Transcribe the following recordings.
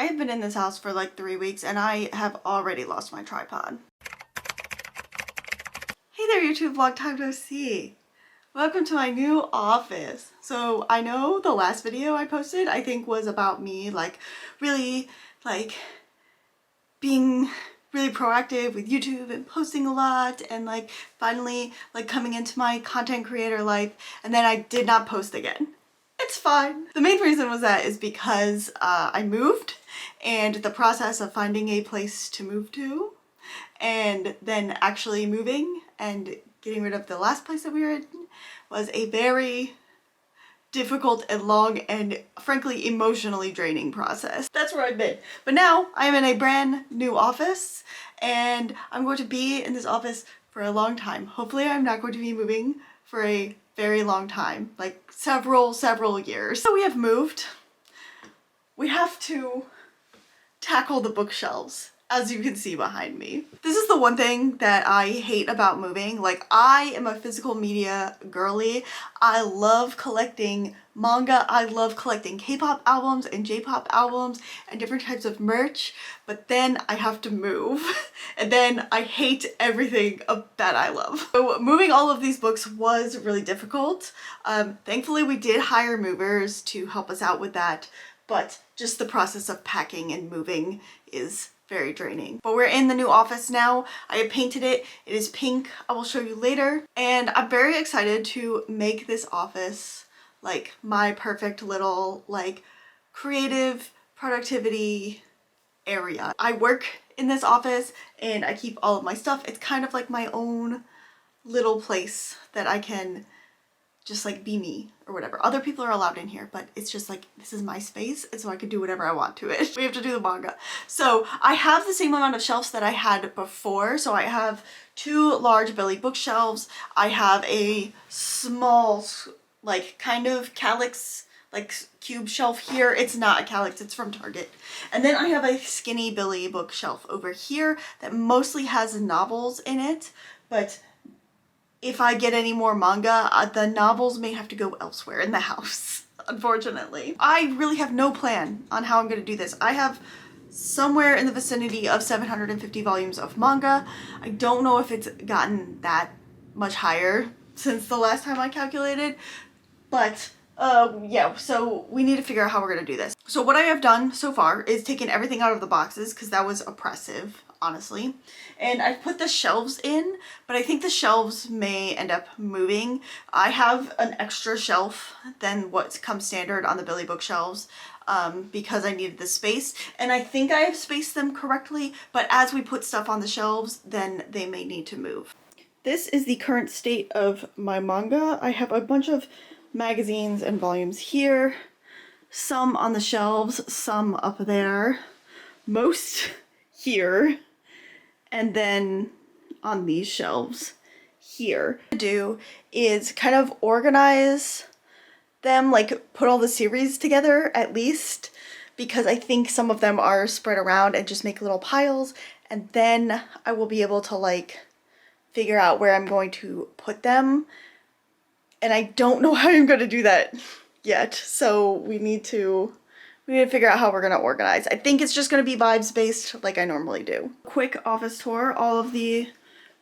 have been in this house for like 3 weeks and I have already lost my tripod. Hey there YouTube vlog time to see. Welcome to my new office. So I know the last video I posted I think was about me like really being really proactive with YouTube and posting a lot and like finally like coming into my content creator life, and then I did not post again. It's fine. The main reason was that is because I moved, and the process of finding a place to move to and then actually moving and getting rid of the last place that we were in was a very difficult and long and frankly emotionally draining process. That's where I've been. But now I am in a brand new office and I'm going to be in this office for a long time. Hopefully I'm not going to be moving for a very long time, like several years. So we have moved. We have to tackle the bookshelves, as you can see behind me. This is the one thing that I hate about moving. Like, I am a physical media girly. I love collecting manga. I love collecting K-pop albums and J-pop albums and different types of merch, but then I have to move and then I hate everything that I love. So moving all of these books was really difficult. Thankfully we did hire movers to help us out with that, but just the process of packing and moving is very draining. But we're in the new office now. I have painted it. It is pink. I will show you later. And I'm very excited to make this office like my perfect little like creative productivity area. I work in this office and I keep all of my stuff. It's kind of like my own little place that I can just like be me or whatever. Other people are allowed in here, but it's just like, this is my space, and so I can do whatever I want to it. We have to do the manga. So I have the same amount of shelves that I had before. So I have 2 large belly bookshelves. I have a small, like kind of calyx, like cube shelf here. It's not a calyx, it's from Target. And then I have a skinny Billy bookshelf over here that mostly has novels in it, but if I get any more manga, the novels may have to go elsewhere in the house, unfortunately. I really have no plan on how I'm going to do this. I have somewhere in the vicinity of 750 volumes of manga. I don't know if it's gotten that much higher since the last time I calculated, but yeah, so we need to figure out how we're going to do this. So what I have done so far is taken everything out of the boxes because that was oppressive, honestly. And I've put the shelves in, but I think the shelves may end up moving. I have an extra shelf than what comes standard on the Billy bookshelves because I needed the space. And I think I have spaced them correctly, but as we put stuff on the shelves, then they may need to move. This is the current state of my manga. I have a bunch of magazines and volumes here, some on the shelves, some up there, most here, and then on these shelves here. What I do is kind of organize them, like put all the series together at least, because I think some of them are spread around, and just make little piles, and then I will be able to like figure out where I'm going to put them. And I don't know how I'm going to do that yet, so we need to figure out how we're going to organize. I think it's just going to be vibes based like I normally do. Quick office tour. All of the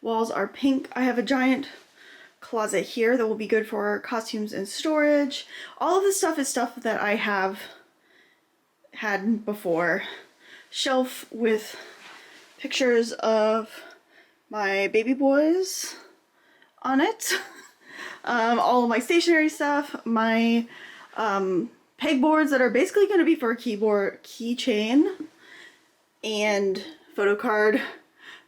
walls are pink. I have a giant closet here that will be good for costumes and storage. All of this stuff is stuff that I have had before. Shelf with pictures of my baby boys on it. All of my stationery stuff, my pegboards that are basically going to be for a keychain and photo card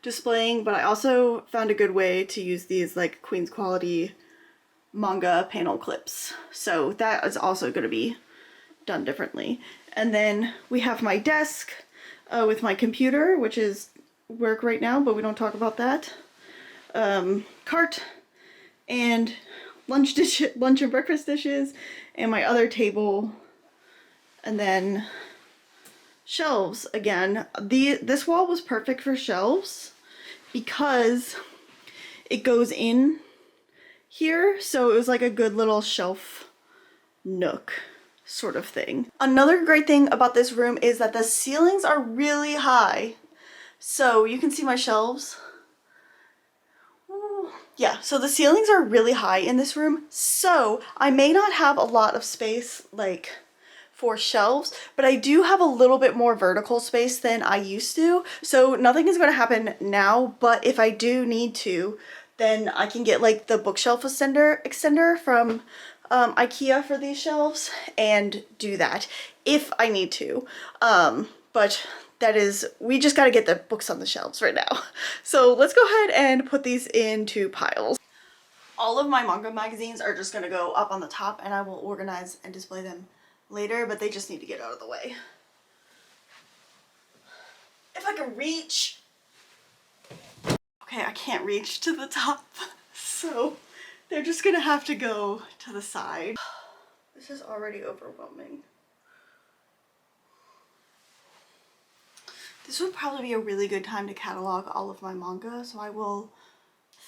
displaying, but I also found a good way to use these like Queen's quality manga panel clips. So that is also going to be done differently. And then we have my desk with my computer, which is work right now, but we don't talk about that. Cart and lunch and breakfast dishes, and my other table, and then shelves again. This wall was perfect for shelves because it goes in here, so it was like a good little shelf nook. sort of thing. Another great thing about this room is that the ceilings are really high. So you can see my shelves. Ooh. Yeah, so the ceilings are really high in this room. So I may not have a lot of space like for shelves, but I do have a little bit more vertical space than I used to. So nothing is going to happen now, but if I do need to, then I can get like the bookshelf extender from IKEA for these shelves and do that if I need to. But that is, we just got to get the books on the shelves right now. So let's go ahead and put these into piles. All of my manga magazines are just going to go up on the top, and I will organize and display them later, but they just need to get out of the way. If I can reach. Okay, I can't reach to the top, so they're just gonna have to go to the side. This is already overwhelming. This would probably be a really good time to catalog all of my manga, so I will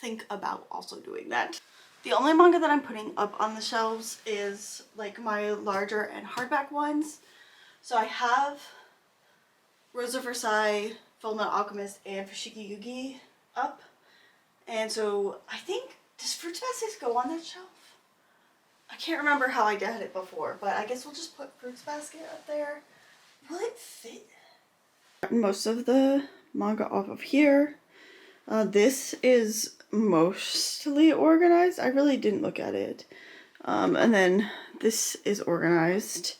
think about also doing that. The only manga that I'm putting up on the shelves is like my larger and hardback ones. So I have Rose of Versailles, Fullmetal Alchemist, and Fushigi Yugi up. And so I think, does Fruits Basket go on that shelf? I can't remember how I did it before, but I guess we'll just put Fruits Basket up there. Will it fit? Most of the manga off of here. This is mostly organized. I really didn't look at it. And then this is organized.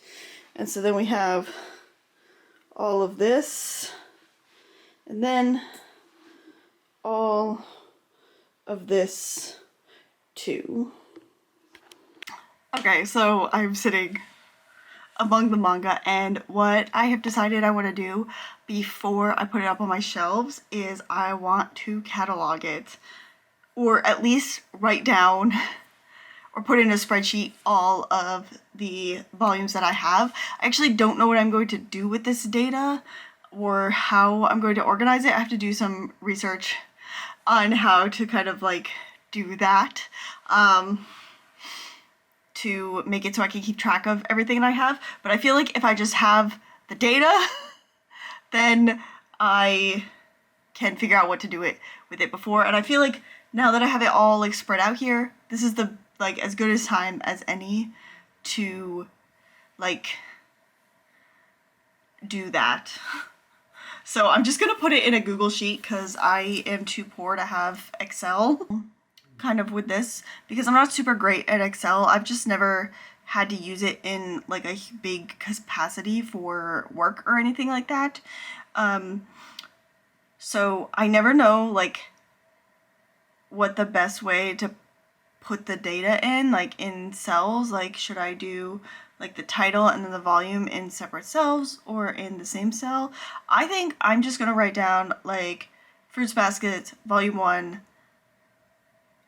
And so then we have all of this. And then all of this too. Okay, so I'm sitting among the manga, and what I have decided I want to do before I put it up on my shelves is I want to catalog it, or at least write down or put in a spreadsheet all of the volumes that I have. I actually don't know what I'm going to do with this data or how I'm going to organize it. I have to do some research on how to kind of like do that to make it so I can keep track of everything that I have. But I feel like if I just have the data, then I can figure out what to do with it before. And I feel like now that I have it all like spread out here, this is the like as good a time as any to like do that. So I'm just gonna put it in a Google Sheet because I am too poor to have Excel kind of with this, because I'm not super great at Excel. I've just never had to use it in like a big capacity for work or anything like that. So I never know like what the best way to put the data in, like in cells. Like should I do like the title and then the volume in separate cells or in the same cell? I think I'm just gonna write down like Fruits Basket Volume 1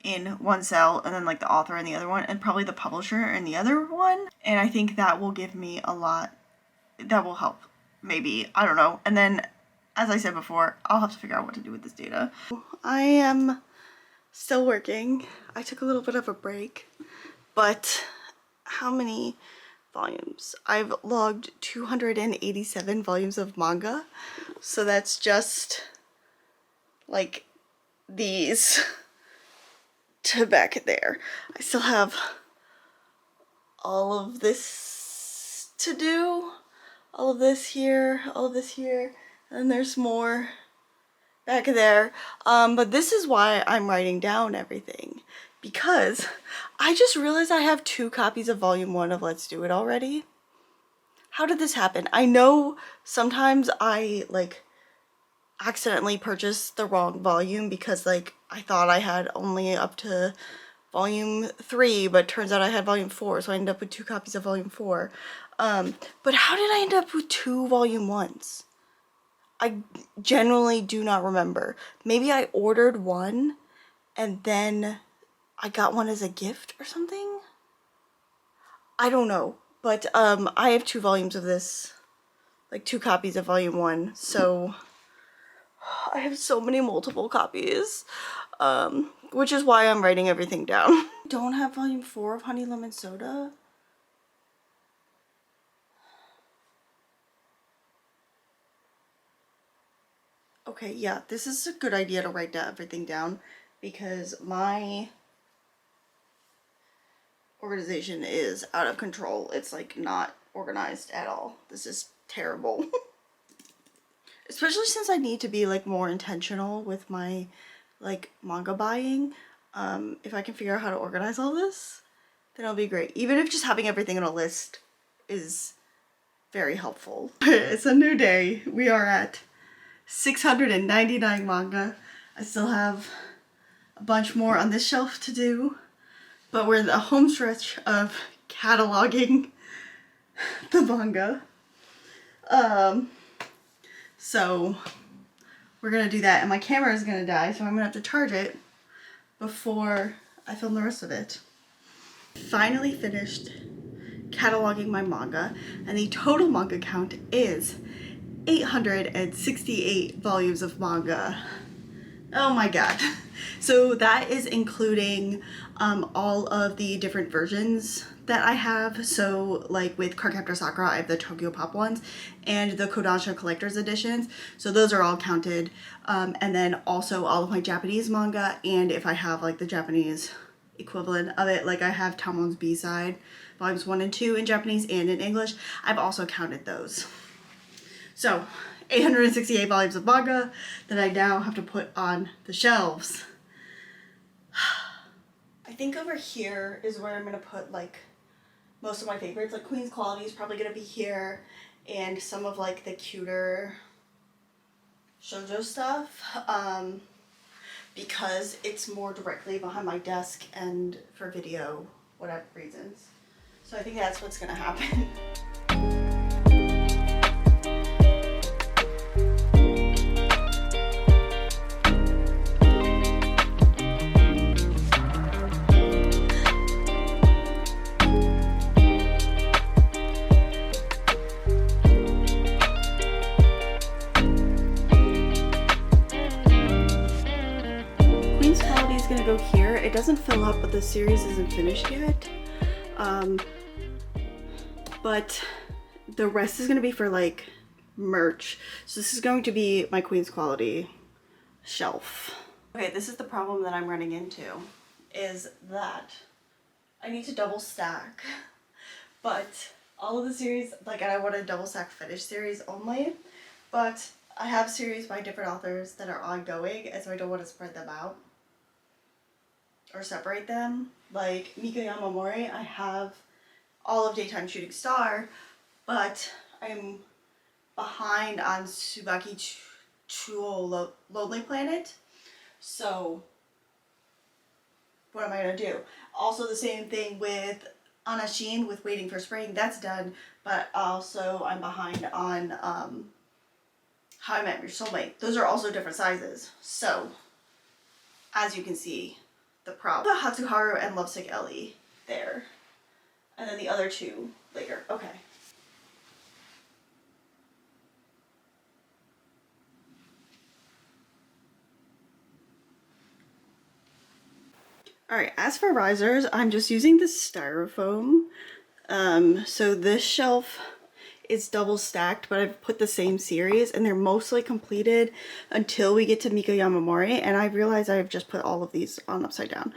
in one cell, and then like the author in the other one, and probably the publisher in the other one. And I think that will give me a lot, that will help, maybe, I don't know. And then, as I said before, I'll have to figure out what to do with this data. I am still working. I took a little bit of a break, but how many volumes? I've logged 287 volumes of manga, so that's just like these to back there. I still have all of this to do, all of this here, all of this here, and there's more back there. But this is why I'm writing down everything, because I just realized I have 2 copies of Volume 1 of Let's Do It already. How did this happen? I know sometimes I like accidentally purchased the wrong volume because like I thought I had only up to volume 3, but turns out I had volume 4, so I ended up with 2 copies of volume 4. But how did I end up with 2 volume 1s? I genuinely do not remember. Maybe I ordered one and then I got one as a gift or something? I don't know, but I have 2 volumes of this, like 2 copies of volume 1, so I have so many multiple copies, which is why I'm writing everything down. Don't have volume 4 of Honey Lemon Soda. Okay, yeah, this is a good idea to write everything down because my organization is out of control. It's like not organized at all. This is terrible. Especially since I need to be like more intentional with my like manga buying. If I can figure out how to organize all this, then it'll be great. Even if just having everything on a list is very helpful. It's a new day. We are at 699 manga. I still have a bunch more on this shelf to do, but we're in the home stretch of cataloging the manga. So we're gonna do that, and my camera is gonna die, so I'm gonna have to charge it before I film the rest of it. Finally finished cataloging my manga, and the total manga count is 868 volumes of manga. Oh my god. So that is including all of the different versions that I have. So like with Cardcaptor Sakura, I have the Tokyo Pop ones and the Kodansha Collector's Editions. So those are all counted. And then also all of my Japanese manga, and if I have like the Japanese equivalent of it, like I have Tamon's B-side, volumes 1 and 2 in Japanese and in English. I've also counted those. So 868 volumes of manga that I now have to put on the shelves. I think over here is where I'm gonna put like most of my favorites. Like Queen's Quality is probably gonna be here, and some of like the cuter shoujo stuff, because it's more directly behind my desk and for video, whatever reasons. So I think that's what's gonna happen. Gonna go here. It doesn't fill up, but the series isn't finished yet. But the rest is gonna be for like merch. So this is going to be my Queen's Quality shelf. Okay, this is the problem that I'm running into, is that I need to double stack, but all of the series, like I want a double stack finish series only, but I have series by different authors that are ongoing, and so I don't want to spread them out or separate them. Like Mika Yamamori, I have all of Daytime Shooting Star, but I'm behind on Tsubaki Chuo Lonely Planet. So what am I gonna do? Also the same thing with Anashin with Waiting for Spring, that's done, but also I'm behind on How I Met Your Soulmate. Those are also different sizes. So as you can see, the problem. The Hatsuharu and Lovesick Ellie there. And then the other two later. Okay. Alright, as for risers, I'm just using the styrofoam. So this shelf is double stacked, but I've put the same series, and they're mostly completed until we get to Mika Yamamori, and I realize I've just put all of these on upside down.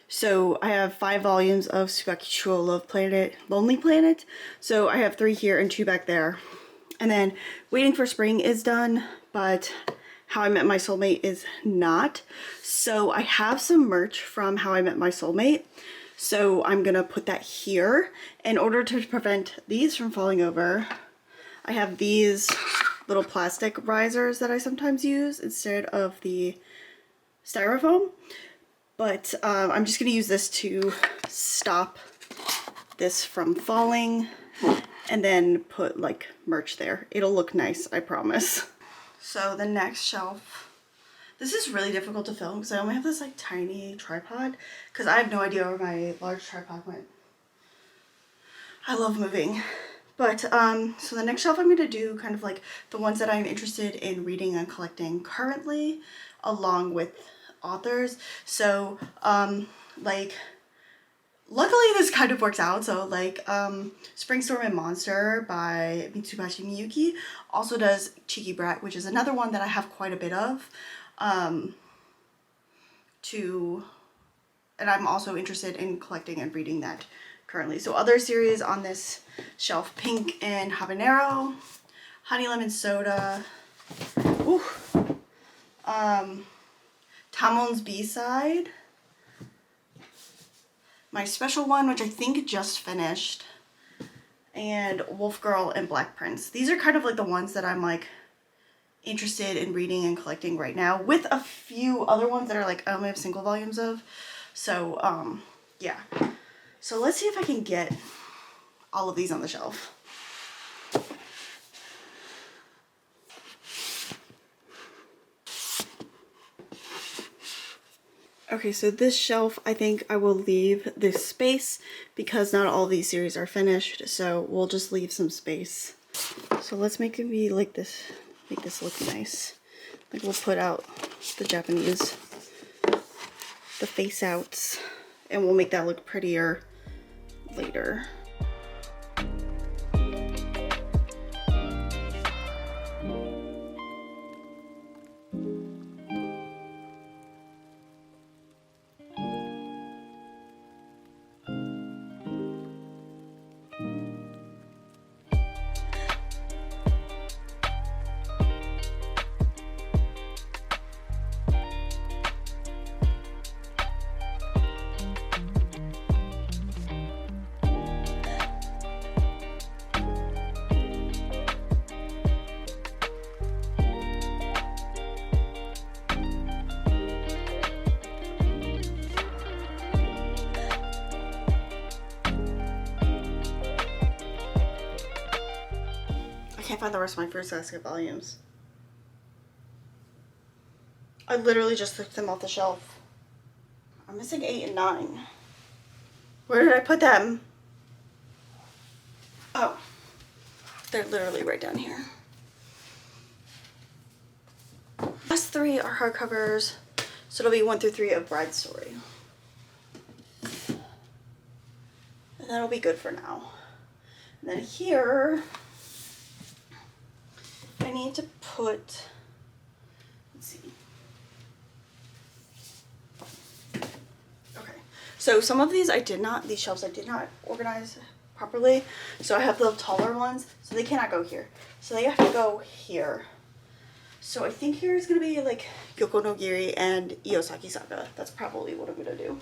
So I have 5 volumes of Tsubaki Chuo Lonely Planet, so I have 3 here and 2 back there. And then Waiting for Spring is done, but How I Met My Soulmate is not. So I have some merch from How I Met My Soulmate, so I'm gonna put that here. In order to prevent these from falling over, I have these little plastic risers that I sometimes use instead of the styrofoam. But I'm just gonna use this to stop this from falling, and then put like merch there. It'll look nice, I promise. So the next shelf, this is really difficult to film because I only have this like tiny tripod, because I have no idea where my large tripod went. I love moving. But so the next shelf I'm gonna do kind of like the ones that I'm interested in reading and collecting currently, along with authors. So like luckily this kind of works out. So like Spring Storm and Monster by Mitsubashi Miyuki also does Cheeky Brat, which is another one that I have quite a bit of. And I'm also interested in collecting and reading that currently. So other series on this shelf: Pink and Habanero, Honey Lemon Soda, ooh, Tamon's B-Side, my special one, which I think just finished, and Wolf Girl and Black Prince. These are kind of like the ones that I'm like interested in reading and collecting right now, with a few other ones that are like I only have single volumes of. So yeah, so let's see if I can get all of these on the shelf. Okay, so this shelf, I think I will leave this space because not all these series are finished, so we'll just leave some space. So let's make it be like this, make this look nice. Like we'll put out the Japanese, the face outs, and we'll make that look prettier later. I can't find the rest of my Fruits Basket volumes. I literally just took them off the shelf. I'm missing 8 and 9. Where did I put them? Oh, they're literally right down here. Last 3 are hardcovers, so it'll be 1 through 3 of Bride's Story. And that'll be good for now. And then here, I need to put, let's see. Okay, so some of these these shelves I did not organize properly. So I have the taller ones, so they cannot go here. So they have to go here. So I think here is gonna be like Yoko no Giri and Iosaki Saga. That's probably what I'm gonna do.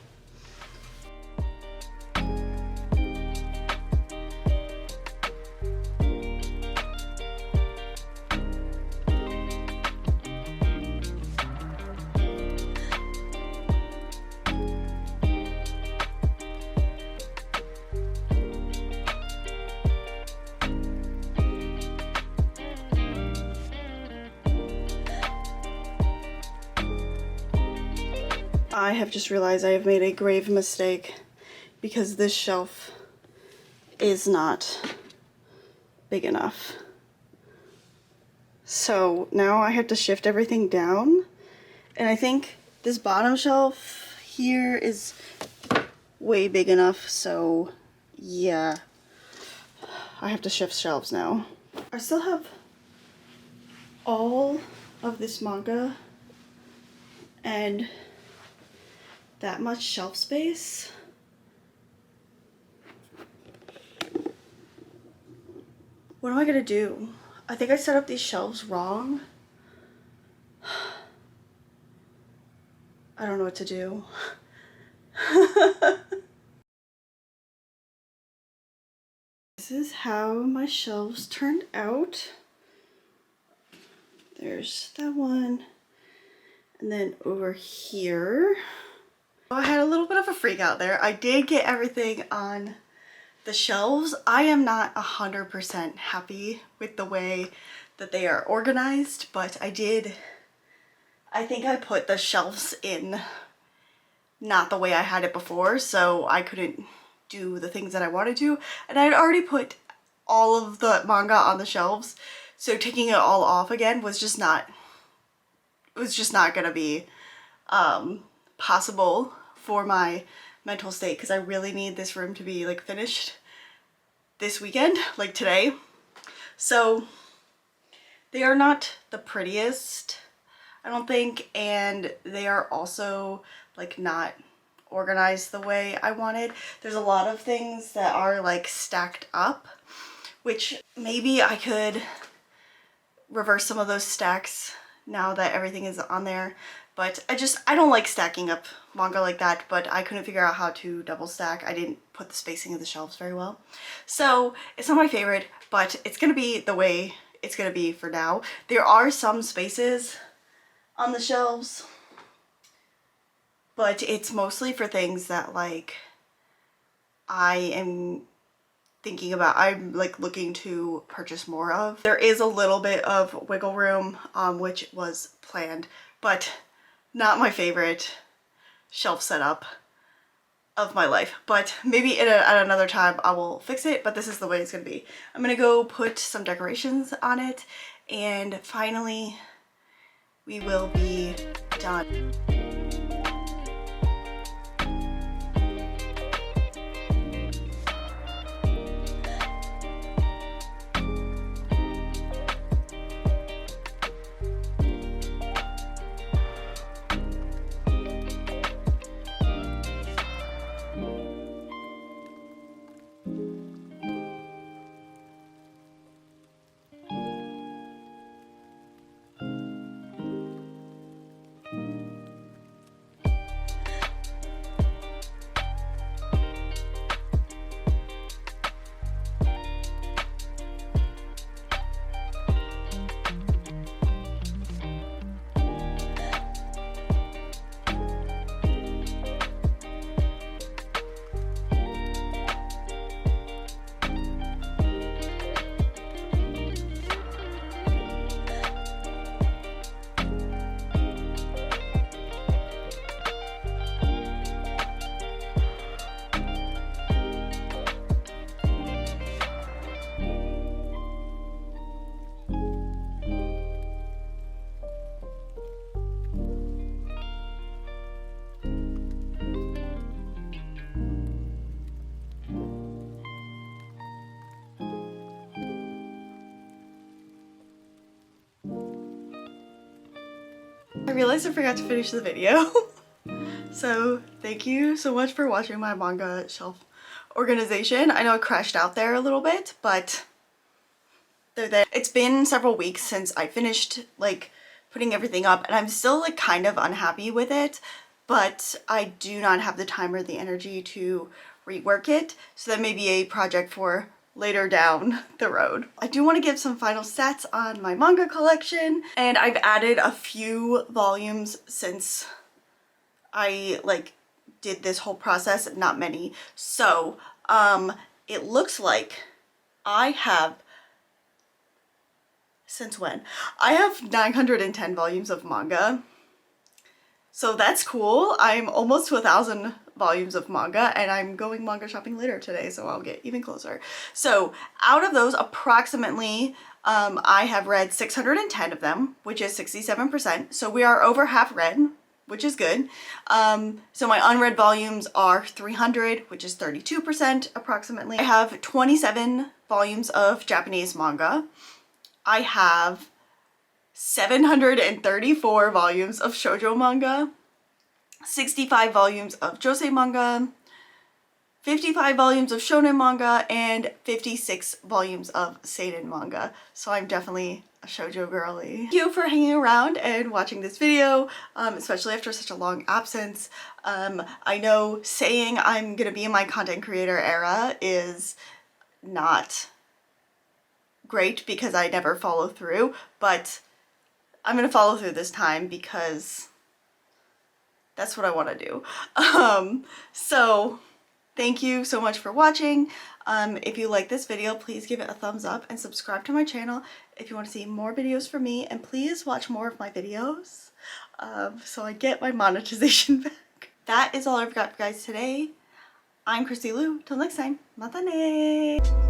I have just realized I have made a grave mistake because this shelf is not big enough. So now I have to shift everything down, and I think this bottom shelf here is way big enough, so yeah, I have to shift shelves now. I still have all of this manga and that much shelf space. What am I gonna do? I think I set up these shelves wrong. I don't know what to do. This is how my shelves turned out. There's that one. And then over here, I had a little bit of a freak out there. I did get everything on the shelves. I am not 100% happy with the way that they are organized, but I think I put the shelves in not the way I had it before, so I couldn't do the things that I wanted to. And I had already put all of the manga on the shelves, so taking it all off again was just not gonna be possible for my mental state because I really need this room to be like finished this weekend, like today. So they are not the prettiest, I don't think, and they are also like not organized the way I wanted. There's a lot of things that are like stacked up, which maybe I could reverse some of those stacks now that everything is on there. But I don't like stacking up manga like that, but I couldn't figure out how to double stack. I didn't put the spacing of the shelves very well. So it's not my favorite, but it's gonna be the way it's gonna be for now. There are some spaces on the shelves, but it's mostly for things that like I am thinking about, I'm like looking to purchase more of. There is a little bit of wiggle room, which was planned, but not my favorite shelf setup of my life. But maybe at another time I will fix it, but this is the way it's gonna be. I'm gonna go put some decorations on it, and finally we will be done. I realized I forgot to finish the video. So thank you so much for watching my manga shelf organization. I know it crashed out there a little bit, but they're there. It's been several weeks since I finished like putting everything up, and I'm still like kind of unhappy with it, but I do not have the time or the energy to rework it. So that may be a project for later down the road. I do want to give some final stats on my manga collection, and I've added a few volumes since I like did this whole process, not many. So it looks like I have, since when? I have 910 volumes of manga. So that's cool. I'm almost to 1,000 volumes of manga, and I'm going manga shopping later today, so I'll get even closer. So out of those, approximately, I have read 610 of them, which is 67%. So we are over half read, which is good. So my unread volumes are 300, which is 32% approximately. I have 27 volumes of Japanese manga. I have 734 volumes of shoujo manga, 65 volumes of josei manga, 55 volumes of shonen manga, and 56 volumes of seinen manga. So I'm definitely a shoujo girly. Thank you for hanging around and watching this video, especially after such a long absence. I know saying I'm gonna be in my content creator era is not great because I never follow through, but I'm gonna follow through this time because that's what I want to do. So thank you so much for watching. If you like this video, please give it a thumbs up and subscribe to my channel if you want to see more videos from me, and please watch more of my videos so I get my monetization back. That is all I've got for you guys today. I'm Christy Lou. Till next time, mata ne!